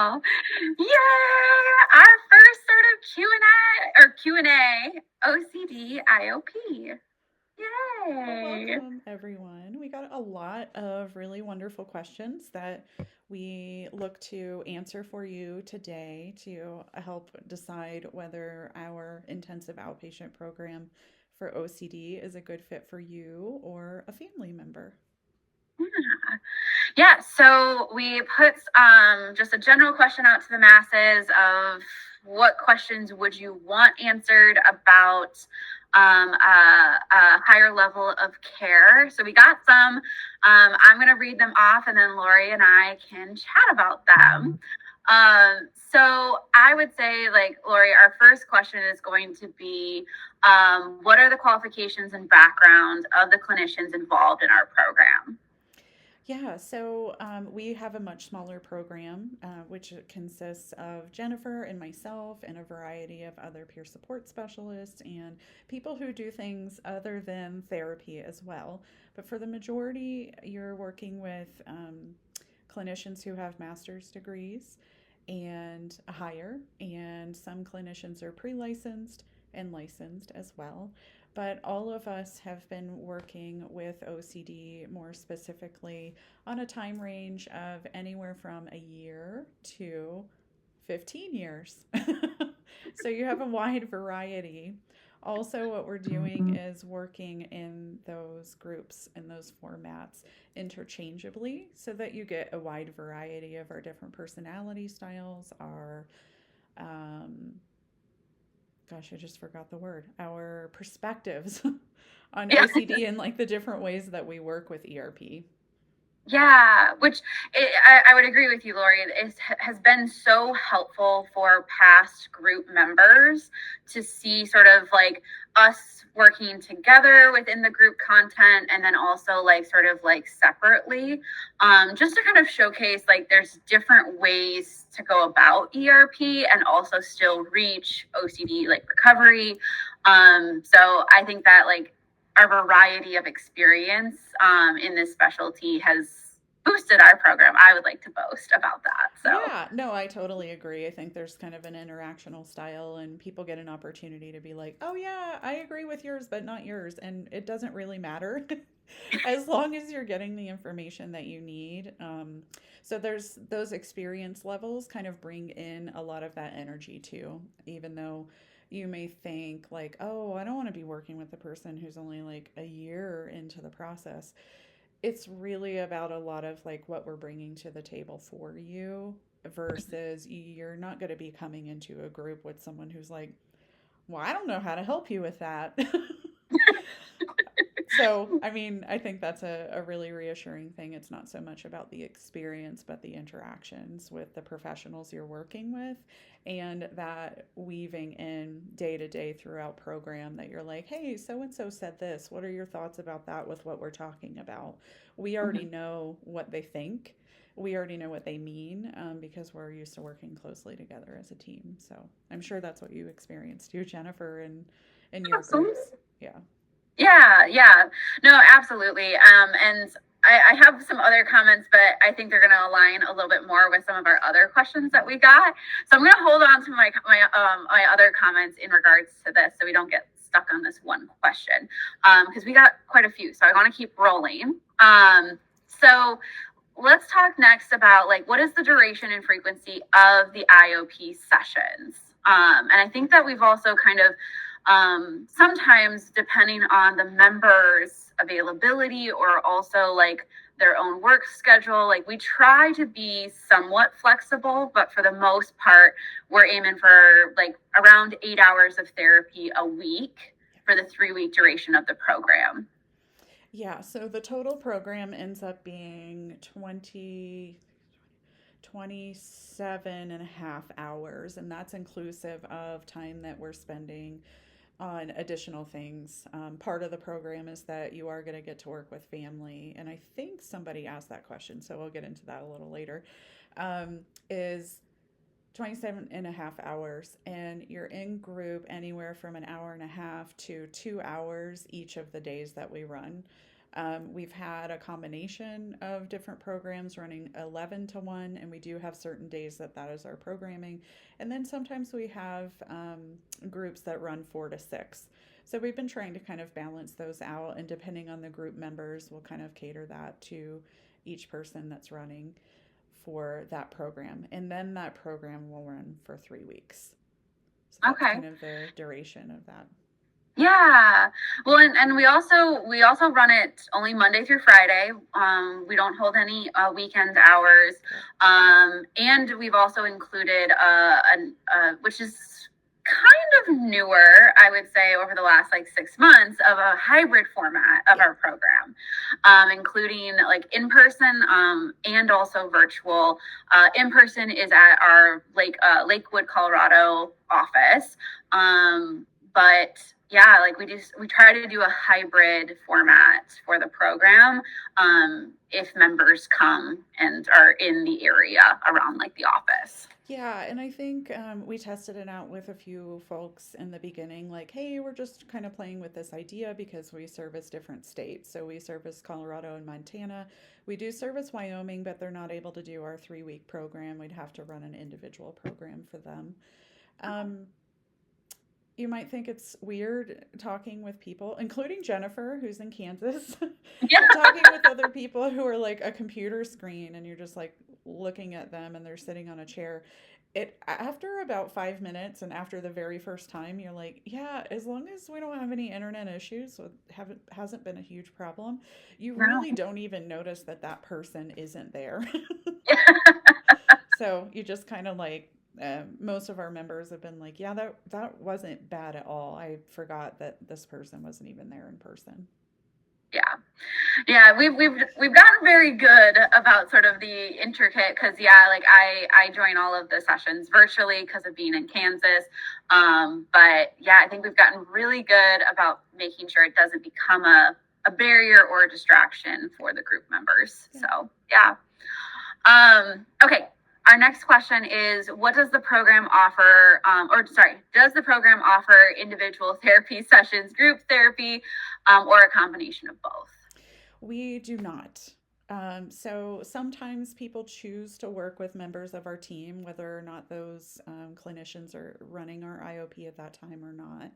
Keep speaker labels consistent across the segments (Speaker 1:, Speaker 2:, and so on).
Speaker 1: Yay! Our first sort of Q&A OCD IOP.
Speaker 2: Well,
Speaker 1: Yay!
Speaker 2: welcome everyone. We got a lot of really wonderful questions that we look to answer for you today to help decide whether our intensive outpatient program for OCD is a good fit for you or a family member.
Speaker 1: Yeah, so we put just a general question out to the masses of what questions would you want answered about a higher level of care. So we got some. I'm going to read them off, and then Lori and I can chat about them. So I would say, like, Lori, our first question is going to be, what are the qualifications and background of the clinicians involved in our program?
Speaker 2: Yeah, so we have a much smaller program, which consists of Jennifer and myself and a variety of other peer support specialists and people who do things other than therapy as well. But for the majority, you're working with clinicians who have master's degrees and higher, and some clinicians are pre licensed and licensed as well. But all of us have been working with OCD more specifically on a time range of anywhere from a year to 15 years. So you have a wide variety. Also, what we're doing is working in those groups and those formats interchangeably so that you get a wide variety of our different personality styles, our um, gosh, I just forgot the word, our perspectives on
Speaker 1: Yeah.
Speaker 2: OCD and like the different ways that we work with ERP.
Speaker 1: Yeah, I would agree with you, Lori. It has been so helpful for past group members to see sort of like us working together within the group content and then also like sort of like separately, just to kind of showcase like there's different ways to go about ERP and also still reach OCD like recovery. So I think that like our variety of experience in this specialty has boosted our program. I would like to boast about that. So,
Speaker 2: Yeah, no, I totally agree. I think there's kind of an interactional style, and people get an opportunity to be like, oh, yeah, I agree with yours, but not yours. And it doesn't really matter as long as you're getting the information that you need. So there's those experience levels kind of bring in a lot of that energy too, even though you may think like, oh, I don't want to be working with the person who's only like a year into the process. It's really about a lot of like what we're bringing to the table for you versus you're not going to be coming into a group with someone who's like, well, I don't know how to help you with that. So, I mean, I think that's a really reassuring thing. It's not so much about the experience, but the interactions with the professionals you're working with, and that weaving in day to day throughout program that you're like, hey, so and so said this. What are your thoughts about that with what we're talking about? We already know what they think. We already know what they mean because we're used to working closely together as a team. So I'm sure that's what you experienced too, Jennifer, and in your
Speaker 1: absolutely.
Speaker 2: groups. Yeah.
Speaker 1: Yeah, yeah. No, absolutely. And I have some other comments, but I think they're going to align a little bit more with some of our other questions that we got. So I'm going to hold on to my other comments in regards to this, so we don't get stuck on this one question, because we got quite a few. So I want to keep rolling. So let's talk next about like what is the duration and frequency of the IOP sessions. And I think that we've also kind of sometimes depending on the members' availability or also like their own work schedule, like we try to be somewhat flexible, but for the most part, we're aiming for like around 8 hours of therapy a week for the 3 week duration of the program.
Speaker 2: Yeah, so the total program ends up being 27 and a half hours, and that's inclusive of time that we're spending on additional things. Part of the program is that you are going to get to work with family, and I think somebody asked that question, so we'll get into that a little later. Is 27 and a half hours, and you're in group anywhere from an hour and a half to 2 hours each of the days that we run. We've had a combination of different programs running 11 to 1, and we do have certain days that that is our programming. And then sometimes we have groups that run 4 to 6. So we've been trying to kind of balance those out, and depending on the group members, we'll kind of cater that to each person that's running for that program. And then that program will run for 3 weeks. So that's
Speaker 1: Okay.
Speaker 2: kind of the duration of that.
Speaker 1: Yeah. Well, and we also run it only Monday through Friday. We don't hold any weekend hours.
Speaker 2: Correct.
Speaker 1: And we've also included which is kind of newer, I would say, over the last like 6 months, of a hybrid format of
Speaker 2: Yeah.
Speaker 1: our program, including like in person and also virtual. In person is at our Lakewood, Colorado office. But yeah, like we try to do a hybrid format for the program, if members come and are in the area around like the office.
Speaker 2: Yeah, and I think we tested it out with a few folks in the beginning, like, hey, we're just kind of playing with this idea because we service different states. So we service Colorado and Montana. We do service Wyoming, but they're not able to do our 3 week program. We'd have to run an individual program for them. Um, you might think it's weird talking with people, including Jennifer, who's in Kansas,
Speaker 1: Yeah.
Speaker 2: talking with other people who are like a computer screen and you're just like looking at them and they're sitting on a chair. It after about 5 minutes and after the very first time, you're like, yeah, as long as we don't have any internet issues, so haven't hasn't been a huge problem. You really
Speaker 1: No.
Speaker 2: don't even notice that that person isn't there. So you just kind of like most of our members have been like, yeah, that wasn't bad at all. I forgot that this person wasn't even there in person.
Speaker 1: Yeah. Yeah, we've gotten very good about sort of the intricate, because yeah, like I join all of the sessions virtually because of being in Kansas. But yeah, I think we've gotten really good about making sure it doesn't become a barrier or a distraction for the group members.
Speaker 2: Yeah.
Speaker 1: So yeah. Okay. Our next question is, what does the program offer, does the program offer individual therapy sessions, group therapy, or a combination of both?
Speaker 2: We do not. So sometimes people choose to work with members of our team, whether or not those clinicians are running our IOP at that time or not.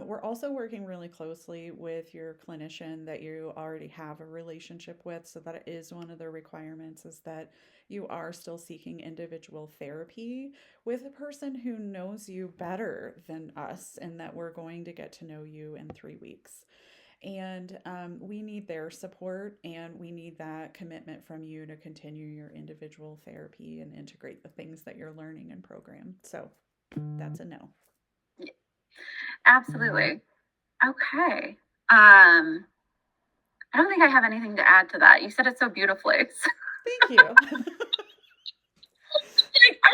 Speaker 2: We're also working really closely with your clinician that you already have a relationship with, so that is one of the requirements is that you are still seeking individual therapy with a person who knows you better than us and that we're going to get to know you in 3 weeks. And we need their support and we need that commitment from you to continue your individual therapy and integrate the things that you're learning in program. So that's a no.
Speaker 1: Yeah, absolutely. Okay. I don't think I have anything to add to that. You said it so beautifully.
Speaker 2: Thank you.
Speaker 1: I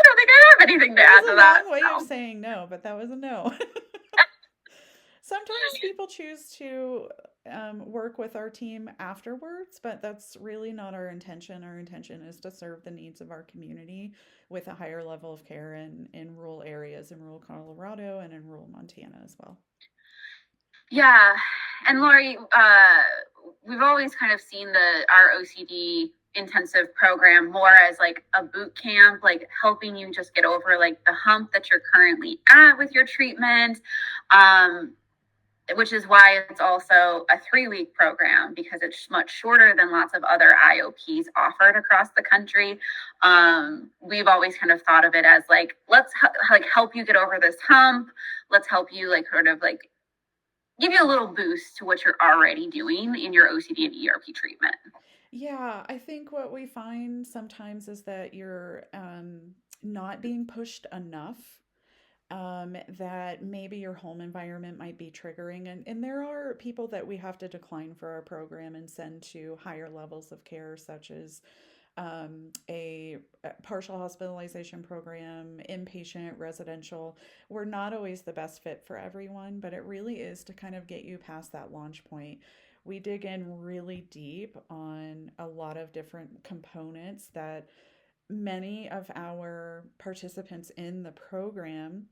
Speaker 1: don't think I have anything to
Speaker 2: It
Speaker 1: add
Speaker 2: was
Speaker 1: to
Speaker 2: a
Speaker 1: that.
Speaker 2: long way of
Speaker 1: So.
Speaker 2: saying no, but that was a no. Sometimes people choose to work with our team afterwards, but that's really not our intention. Our intention is to serve the needs of our community with a higher level of care in rural areas in rural Colorado and in rural Montana as well.
Speaker 1: Yeah, and Lori, we've always kind of seen our OCD intensive program more as like a boot camp, like helping you just get over like the hump that you're currently at with your treatment. Which is why it's also a 3 week program, because it's much shorter than lots of other IOPs offered across the country. We've always kind of thought of it as like, let's like help you get over this hump. Let's help you like sort of like give you a little boost to what you're already doing in your OCD and ERP treatment.
Speaker 2: Yeah, I think what we find sometimes is that you're not being pushed enough, that maybe your home environment might be triggering. And there are people that we have to decline for our program and send to higher levels of care, such as a partial hospitalization program, inpatient, residential. We're not always the best fit for everyone, but it really is to kind of get you past that launch point. We dig in really deep on a lot of different components that many of our participants in the program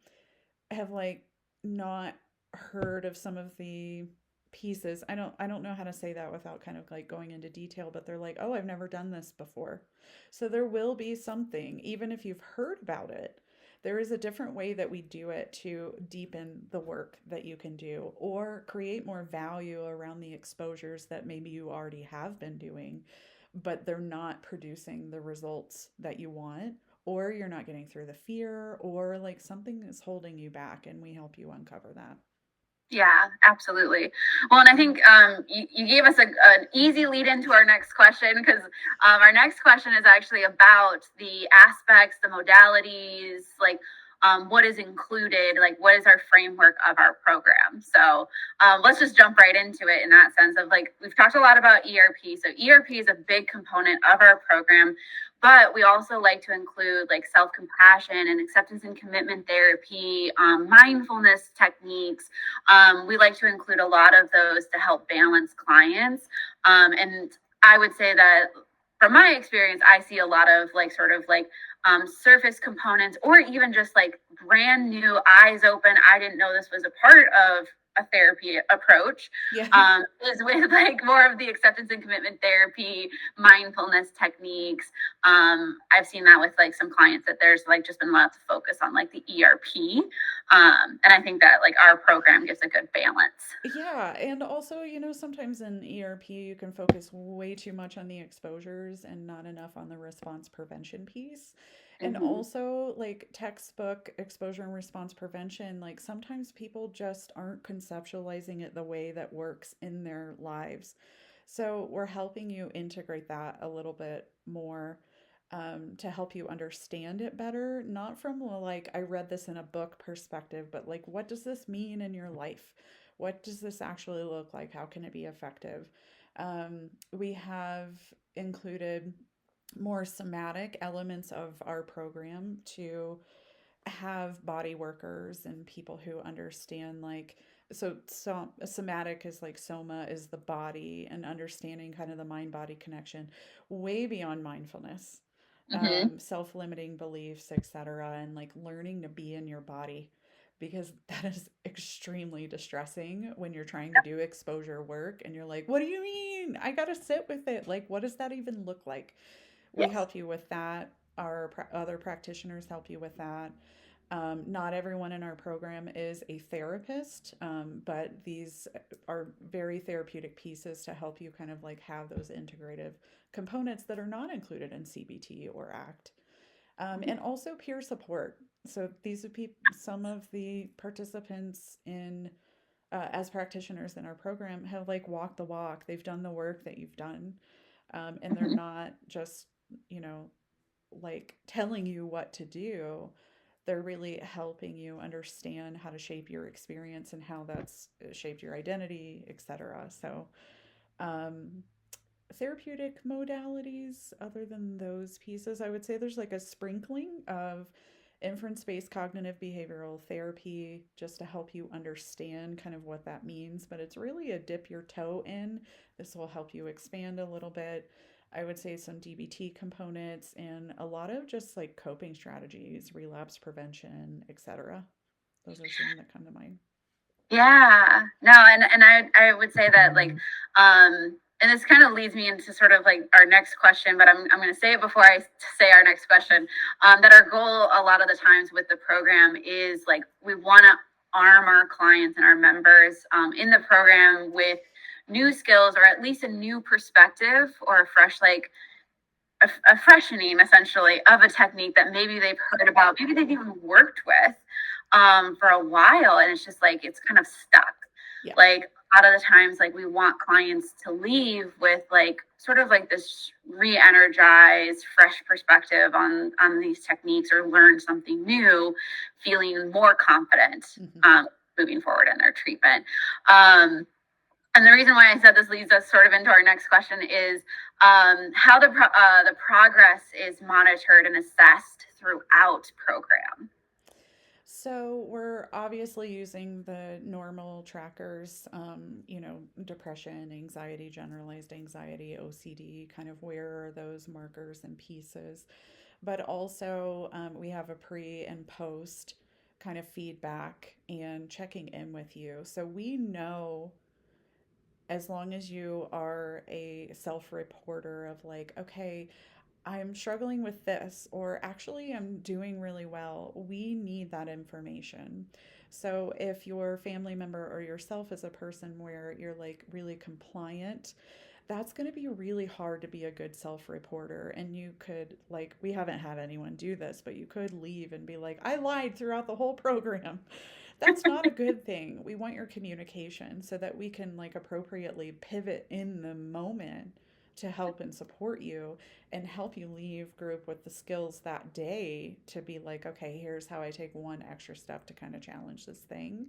Speaker 2: have like not heard of some of the pieces. I don't know how to say that without kind of like going into detail, but they're like, "Oh, I've never done this before." So there will be something, even if you've heard about it. There is a different way that we do it to deepen the work that you can do or create more value around the exposures that maybe you already have been doing, but they're not producing the results that you want, or you're not getting through the fear, or like something is holding you back, and we help you uncover that.
Speaker 1: Yeah, absolutely. Well, and I think you gave us an easy lead into our next question because our next question is actually about the aspects, the modalities, like what is included, like what is our framework of our program. So let's just jump right into it in that sense of like we've talked a lot about ERP. So ERP is a big component of our program. But we also like to include like self-compassion and acceptance and commitment therapy, mindfulness techniques, we like to include a lot of those to help balance clients. And I would say that from my experience, I see a lot of like sort of like surface components or even just like brand new eyes open. I didn't know this was a part of a therapy approach
Speaker 2: Yeah.
Speaker 1: is with like more of the acceptance and commitment therapy, mindfulness techniques. I've seen that with like some clients that there's like just been lots of focus on like the ERP. And I think that like our program gives a good balance.
Speaker 2: Yeah, and also, sometimes in ERP you can focus way too much on the exposures and not enough on the response prevention piece. And
Speaker 1: Mm-hmm.
Speaker 2: also, like textbook exposure and response prevention, like sometimes people just aren't conceptualizing it the way that works in their lives. So, we're helping you integrate that a little bit more, to help you understand it better, not from like, I read this in a book perspective, but like, what does this mean in your life? What does this actually look like? How can it be effective? We have included more somatic elements of our program to have body workers and people who understand, like, so somatic is like soma is the body, and understanding kind of the mind body connection way beyond mindfulness,
Speaker 1: Mm-hmm.
Speaker 2: self-limiting beliefs, etc., and like learning to be in your body, because that is extremely distressing when you're trying to do exposure work and you're like, what do you mean I gotta sit with it, like what does that even look like? We
Speaker 1: Yes.
Speaker 2: help you with that. Our other practitioners help you with that. Not everyone in our program is a therapist, but these are very therapeutic pieces to help you kind of like have those integrative components that are not included in CBT or ACT. And also peer support. So these would be some of the participants in, as practitioners in our program, have like walked the walk. They've done the work that you've done, and they're
Speaker 1: Mm-hmm.
Speaker 2: not just, you know, like telling you what to do. They're really helping you understand how to shape your experience and how that's shaped your identity, etc. So, um, therapeutic modalities, other than those pieces, I would say there's like a sprinkling of inference based cognitive behavioral therapy just to help you understand kind of what that means. But it's really a dip your toe in. This will help you expand a little bit. I would say some DBT components and a lot of just like coping strategies, relapse prevention, etc. Those are some that come to mind.
Speaker 1: Yeah, no, and I would say that like and this kind of leads me into sort of like our next question, but I'm going to say it before I say our next question. That our goal a lot of the times with the program is like we want to arm our clients and our members in the program with new skills or at least a new perspective or a fresh like a freshening essentially of a technique that maybe they've heard about, maybe they've even worked with for a while, and it's just like it's kind of stuck.
Speaker 2: Yeah.
Speaker 1: Like a lot of the times, like we want clients to leave with like sort of like this re-energized, fresh perspective on these techniques or learn something new, feeling more confident
Speaker 2: Mm-hmm.
Speaker 1: moving forward in their treatment. And the reason why I said this leads us sort of into our next question is how the progress is monitored and assessed throughout program.
Speaker 2: So we're obviously using the normal trackers, depression, anxiety, generalized anxiety, OCD, kind of where are those markers and pieces. But also, we have a pre and post kind of feedback and checking in with you. So we know as long as you are a self-reporter of like, okay, I'm struggling with this, or actually I'm doing really well, we need that information. So if your family member or yourself is a person where you're like really compliant, that's going to be really hard to be a good self-reporter. And you could, like, we haven't had anyone do this, but you could leave and be like, I lied throughout the whole program. That's not a good thing. We want your communication so that we can like appropriately pivot in the moment to help and support you and help you leave group with the skills that day to be like, okay, here's how I take one extra step to kind of challenge this thing.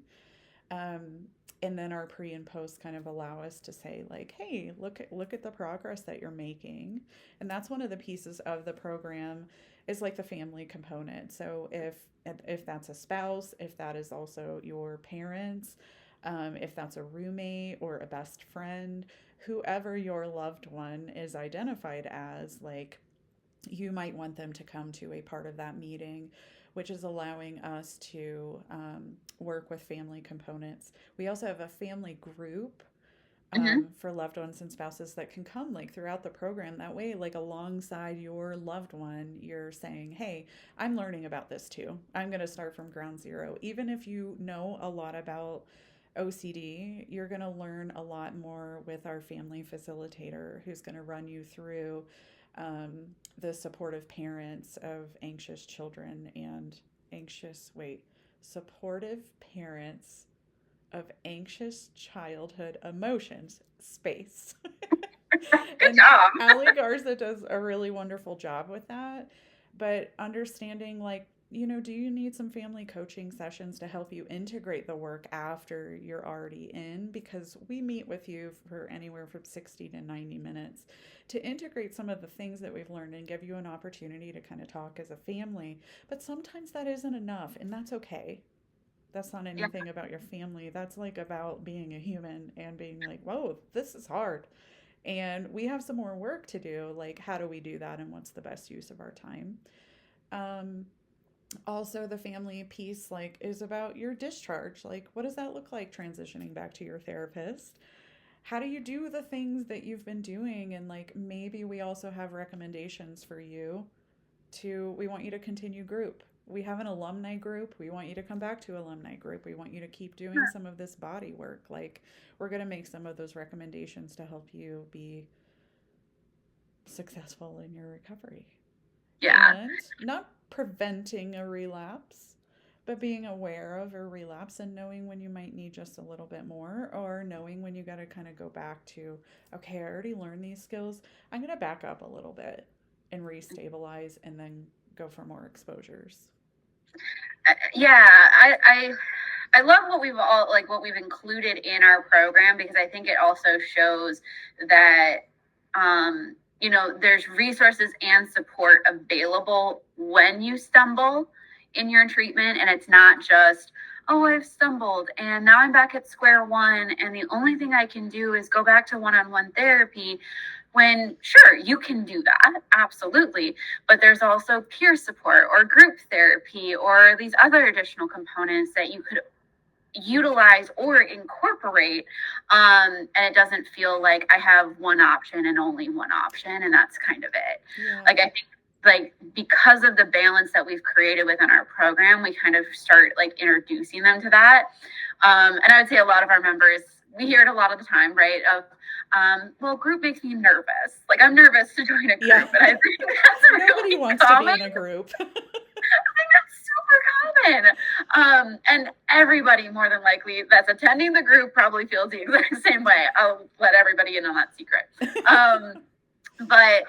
Speaker 2: um, and then our pre and post kind of allow us to say like, hey, look at the progress that you're making. And that's one of the pieces of the program, is like the family component. So if that's a spouse, if that is also your parents, if that's a roommate or a best friend, whoever your loved one is identified as, like, you might want them to come to a part of that meeting, which is allowing us to work with family components. We also have a family group
Speaker 1: Hmm.
Speaker 2: for loved ones and spouses that can come like throughout the program. That way, like alongside your loved one, you're saying, hey, I'm learning about this too. I'm going to start from ground zero. Even if you know a lot about OCD, you're going to learn a lot more with our family facilitator who's going to run you through um, the supportive parents of anxious children and supportive parents of anxious childhood emotions space.
Speaker 1: Good
Speaker 2: And
Speaker 1: job.
Speaker 2: Ali Garza does a really wonderful job with that. But understanding, like, do you need some family coaching sessions to help you integrate the work after you're already in? Because we meet with you for anywhere from 60 to 90 minutes to integrate some of the things that we've learned and give you an opportunity to kind of talk as a family. But sometimes that isn't enough, and that's okay. That's not
Speaker 1: Yeah.
Speaker 2: anything about your family. That's like about being a human and being like, whoa, this is hard. And we have some more work to do. Like, how do we do that and what's the best use of our time? Um, Also, the family piece, like, is about your discharge. Like, what does that look like transitioning back to your therapist? How do you do the things that you've been doing? And, like, maybe we also have recommendations for you we want you to continue group. We have an alumni group. We want you to come back to alumni group. We want you to keep doing some of this body work. Like, we're going to make some of those recommendations to help you be successful in your recovery.
Speaker 1: Yeah.
Speaker 2: And not preventing a relapse, but being aware of a relapse and knowing when you might need just a little bit more, or knowing when you got to kind of go back to, okay, I already learned these skills. I'm going to back up a little bit and restabilize and then go for more exposures.
Speaker 1: Yeah. I love what we've included in our program, because I think it also shows that there's resources and support available when you stumble in your treatment, and it's not just, oh, I've stumbled and now I'm back at square one and the only thing I can do is go back to one-on-one therapy. When, sure, you can do that, absolutely, but there's also peer support or group therapy or these other additional components that you could utilize or incorporate, and it doesn't feel like I have one option and only one option and that's kind of it.
Speaker 2: Yeah.
Speaker 1: Like, I think, like, because of the balance that we've created within our program, we kind of start like introducing them to that. And I would say a lot of our members, we hear it a lot of the time, right, of well, group makes me nervous, like I'm nervous to join a group.
Speaker 2: Yeah.
Speaker 1: And I think that's
Speaker 2: Nobody
Speaker 1: really
Speaker 2: wants
Speaker 1: common.
Speaker 2: to be in a group.
Speaker 1: Super common. And everybody, more than likely, that's attending the group probably feels the exact same way. I'll let everybody in on that secret. But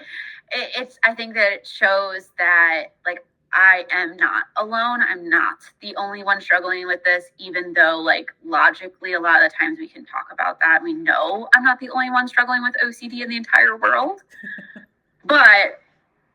Speaker 1: I think that it shows that, like, I am not alone. I'm not the only one struggling with this, even though, like, logically, a lot of the times we can talk about that. We know I'm not the only one struggling with OCD in the entire world. But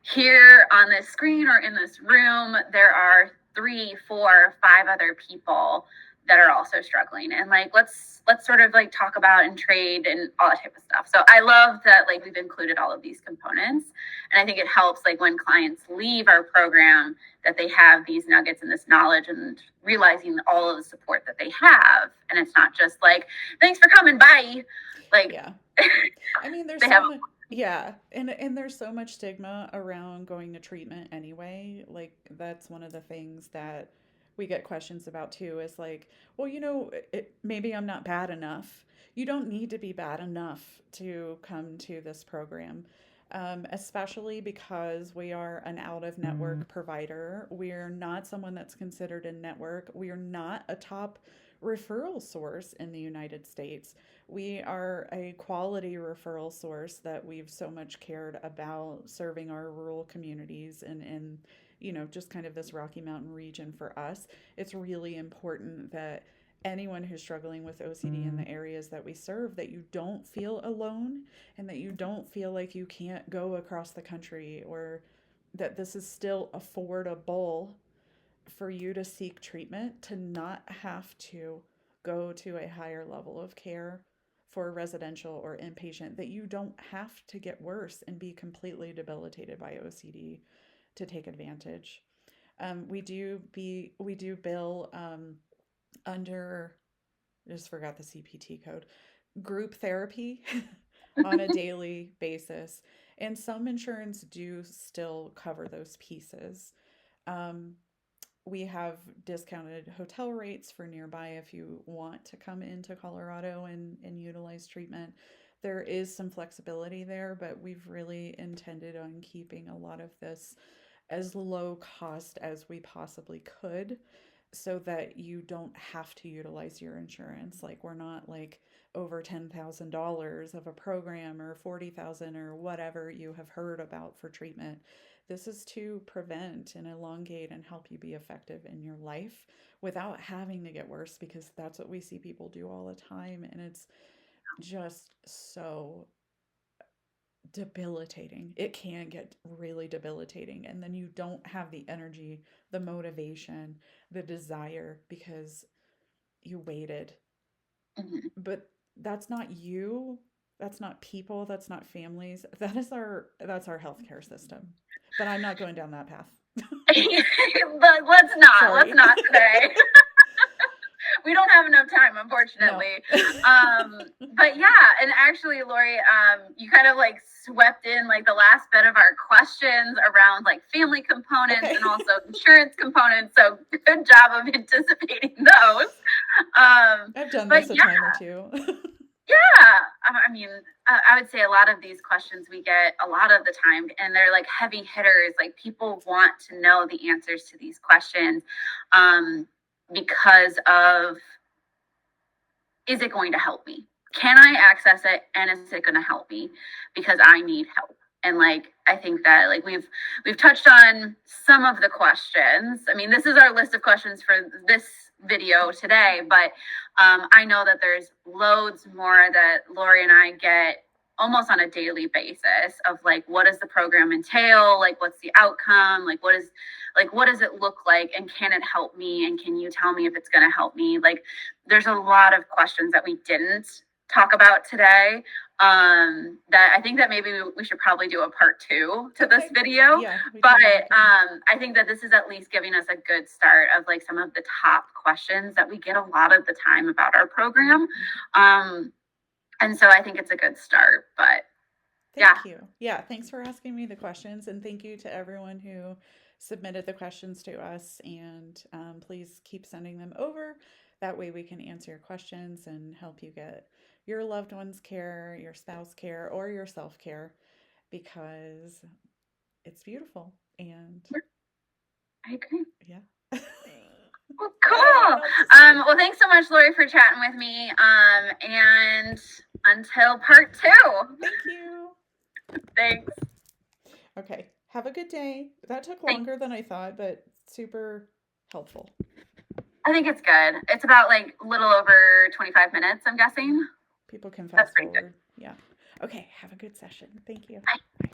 Speaker 1: here on this screen or in this room, there are 3, 4, 5 other people that are also struggling, and like let's sort of like talk about and trade and all that type of stuff. So I love that like we've included all of these components, and I think it helps like when clients leave our program that they have these nuggets and this knowledge and realizing all of the support that they have, and it's not just like thanks for coming, bye. Like
Speaker 2: Yeah. I mean, there's
Speaker 1: they have
Speaker 2: so much, yeah, and there's so much stigma around going to treatment anyway. Like that's one of the things that we get questions about too is like, well, maybe I'm not bad enough. You don't need to be bad enough to come to this program. Especially because we are an out of network provider. We're not someone that's considered a network. We are not a top referral source in the United States. We are a quality referral source that we've so much cared about serving our rural communities and just kind of this Rocky Mountain region for us. It's really important that anyone who's struggling with OCD in the areas that we serve, that you don't feel alone and that you don't feel like you can't go across the country, or that this is still affordable for you to seek treatment, to not have to go to a higher level of care for residential or inpatient, that you don't have to get worse and be completely debilitated by OCD to take advantage. We do bill under, I just forgot the CPT code, group therapy on a daily basis, and some insurance do still cover those pieces. Um, we have discounted hotel rates for nearby if you want to come into Colorado and utilize treatment. There is some flexibility there, but we've really intended on keeping a lot of this as low cost as we possibly could so that you don't have to utilize your insurance. Like we're not like over $10,000 of a program or 40,000 or whatever you have heard about for treatment. This is to prevent and elongate and help you be effective in your life without having to get worse, because that's what we see people do all the time, and it's just so debilitating. It can get really debilitating, and then you don't have the energy, the motivation, the desire because you waited.
Speaker 1: mhm.
Speaker 2: But that's not you. That's not people, that's not families. That's our healthcare system. But I'm not going down that path.
Speaker 1: But let's
Speaker 2: Sorry.
Speaker 1: not today. We don't have enough time,
Speaker 2: No.
Speaker 1: unfortunately. But yeah, and actually, Lori, you kind of like swept in like the last bit of our questions around like family components
Speaker 2: Okay.
Speaker 1: and also insurance components. So good job of anticipating those.
Speaker 2: I've done
Speaker 1: But
Speaker 2: this a
Speaker 1: yeah,
Speaker 2: time or two.
Speaker 1: I mean, I would say a lot of these questions we get a lot of the time, and they're like heavy hitters. Like people want to know the answers to these questions because of, is it going to help me? Can I access it, and is it going to help me because I need help? And like I think that like we've touched on some of the questions. I mean, this is our list of questions for this video today, but I know that there's loads more that Lori and I get almost on a daily basis of like, what does the program entail? Like, what's the outcome? Like, what does it look like? And can it help me? And can you tell me if it's going to help me? Like, there's a lot of questions that we didn't talk about today, that I think that maybe we should probably do a part 2 to this
Speaker 2: Okay.
Speaker 1: video.
Speaker 2: Yeah, we
Speaker 1: But
Speaker 2: totally can.
Speaker 1: I think that this is at least giving us a good start of like some of the top questions that we get a lot of the time about our program. And so I think it's a good start. But yeah.
Speaker 2: Thank you. Yeah, thanks for asking me the questions, and thank you to everyone who submitted the questions to us. And please keep sending them over. That way, we can answer your questions and help you get your loved ones care, your spouse care, or your self care, because it's beautiful. And
Speaker 1: I agree.
Speaker 2: yeah.
Speaker 1: Well,
Speaker 2: I don't know
Speaker 1: cool.
Speaker 2: what else to say.
Speaker 1: Well, thanks so much, Lori, for chatting with me. And until part 2.
Speaker 2: Thank you.
Speaker 1: Thanks.
Speaker 2: Okay. Have a good day. That took
Speaker 1: Thanks.
Speaker 2: longer than I thought, but super helpful.
Speaker 1: I think it's good. It's about like a little over 25 minutes, I'm guessing.
Speaker 2: People can
Speaker 1: That's
Speaker 2: fast
Speaker 1: pretty good.
Speaker 2: forward. Yeah. Okay. Have a good session. Thank you.
Speaker 1: Bye.
Speaker 2: Bye.